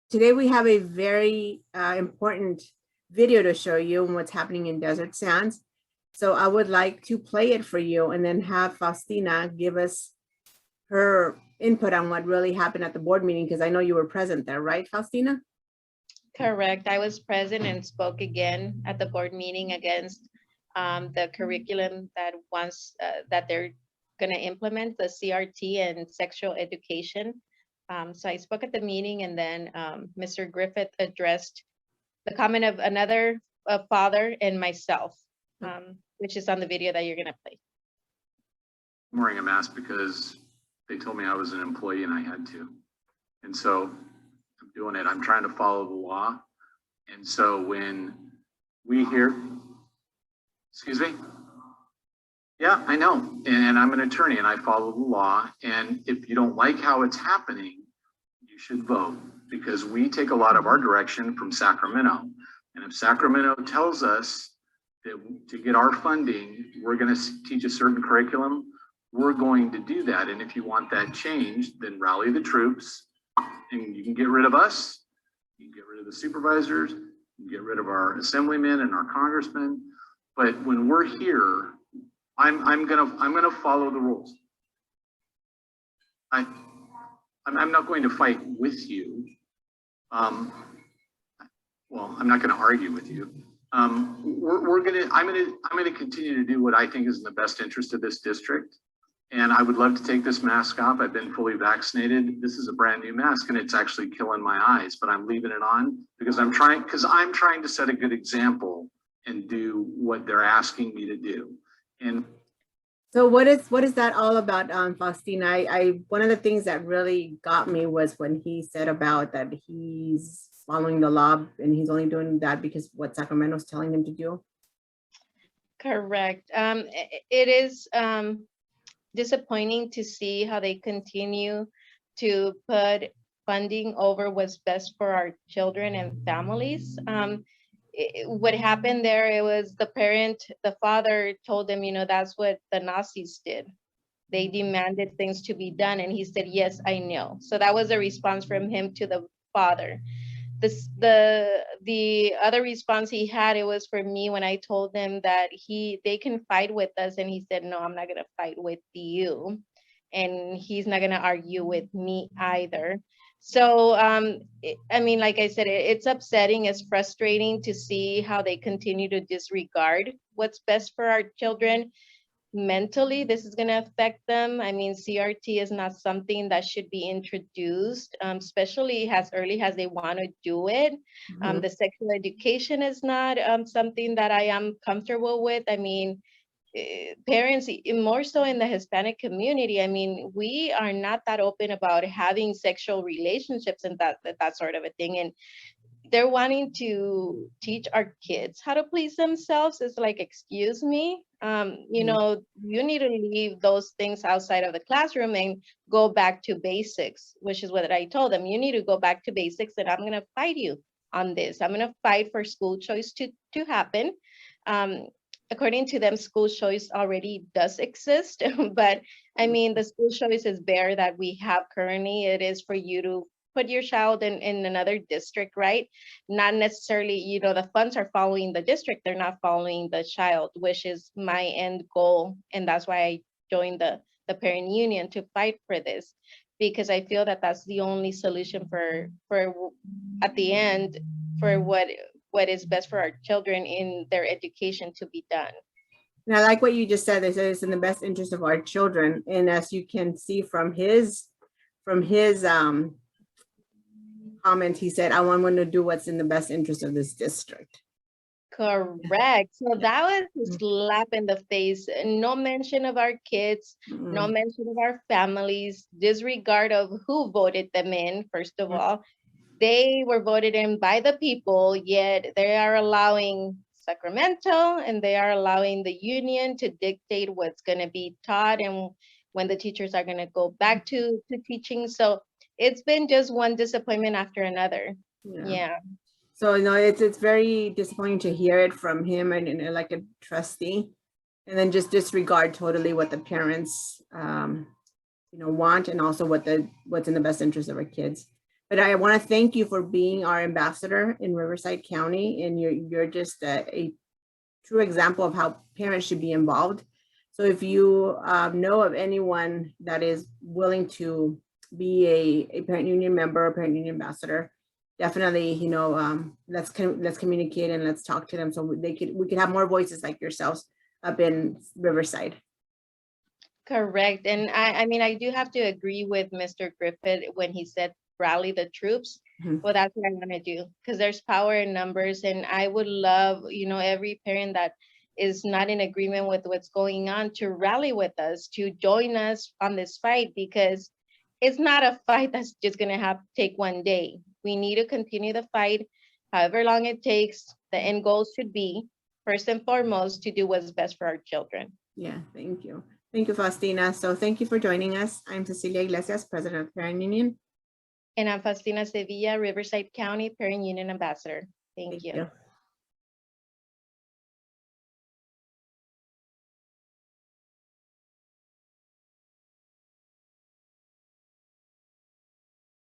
Today we have a very important video to show you and what's happening in Desert Sands. So I would like to play it for you and then have Faustina give us her input on what really happened at the board meeting, because I know you were present there, right, Faustina? Correct. I was present and spoke again at the board meeting against the curriculum that that they're going to implement, the CRT and sexual education. So I spoke at the meeting, and then Mr. Griffith addressed the comment of another father and myself, which is on the video that you're going to play. I'm wearing a mask because they told me I was an employee and I had to. And so I'm doing it. I'm trying to follow the law. And so when we hear, excuse me? Yeah, I know. And I'm an attorney and I follow the law. And if you don't like how it's happening, you should vote, because we take a lot of our direction from Sacramento. And if Sacramento tells us that to get our funding, we're going to teach a certain curriculum, we're going to do that. And if you want that changed, then rally the troops, and you can get rid of us, you can get rid of the supervisors, you can get rid of our assemblymen and our congressmen. But when we're here, I'm gonna follow the rules. I'm not going to fight with you. Well, I'm not going to argue with you. I'm gonna continue to do what I think is in the best interest of this district. And I would love to take this mask off. I've been fully vaccinated. This is a brand new mask and it's actually killing my eyes, but I'm leaving it on because I'm trying to set a good example and do what they're asking me to do. And so what is that all about, Faustina? I one of the things that really got me was when he said about that he's following the law and he's only doing that because what Sacramento's telling him to do. Correct. It is disappointing to see how they continue to put funding over what's best for our children and families. What happened there, it was the father told them, that's what the Nazis did. They demanded things to be done, and he said, yes, I know. So that was a response from him to the father. The other response he had, it was for me when I told them that they can fight with us, and he said, no, I'm not gonna fight with you, and he's not gonna argue with me either. So I mean, like I said, it's upsetting, it's frustrating to see how they continue to disregard what's best for our children. Mentally, this is going to affect them. I mean, CRT is not something that should be introduced, especially as early as they want to do it. The sexual education is not something that I am comfortable with. I mean, parents, more so in the Hispanic community, I mean, we are not that open about having sexual relationships and that sort of a thing. And they're wanting to teach our kids how to please themselves. It's like, excuse me, you need to leave those things outside of the classroom and go back to basics, which is what I told them. You need to go back to basics, and I'm going to fight you on this. I'm going to fight for school choice to happen. According to them, school choice already does exist, but I mean, the school choice is bare that we have currently. It is for you to put your child in another district, right? Not necessarily, the funds are following the district, they're not following the child, which is my end goal. And that's why I joined the parent union to fight for this, because I feel that that's the only solution for at the end, for what is best for our children in their education to be done. And I like what you just said. They said it's in the best interest of our children. And as you can see from his comment, he said, I want to do what's in the best interest of this district. Correct. So that was a slap in the face. No mention of our kids, no mention of our families, disregard of who voted them in, first of all. They were voted in by the people, yet they are allowing Sacramento and they are allowing the union to dictate what's going to be taught and when the teachers are going to go back to teaching. So it's been just one disappointment after another. Yeah. So it's very disappointing to hear it from him and like a trustee, and then just disregard totally what the parents want, and also what's in the best interest of our kids. But I want to thank you for being our ambassador in Riverside County, and you're just a true example of how parents should be involved. So if you know of anyone that is willing to be a parent union member or parent union ambassador, definitely, you know, let's communicate and let's talk to them so we could have more voices like yourselves up in Riverside. Correct. And I mean, I do have to agree with Mr. Griffith when he said rally the troops. Mhm. Well, that's what I'm gonna do, because there's power in numbers, and I would love, you know, every parent that is not in agreement with what's going on to rally with us, to join us on this fight, because it's not a fight that's just gonna take one day. We need to continue the fight, however long it takes. The end goal should be, first and foremost, to do what's best for our children. Yeah, thank you. Thank you, Faustina. So thank you for joining us. I'm Cecilia Iglesias, President of Parent Union. And I'm Faustina Sevilla, Riverside County Parent Union Ambassador. Thank you. You.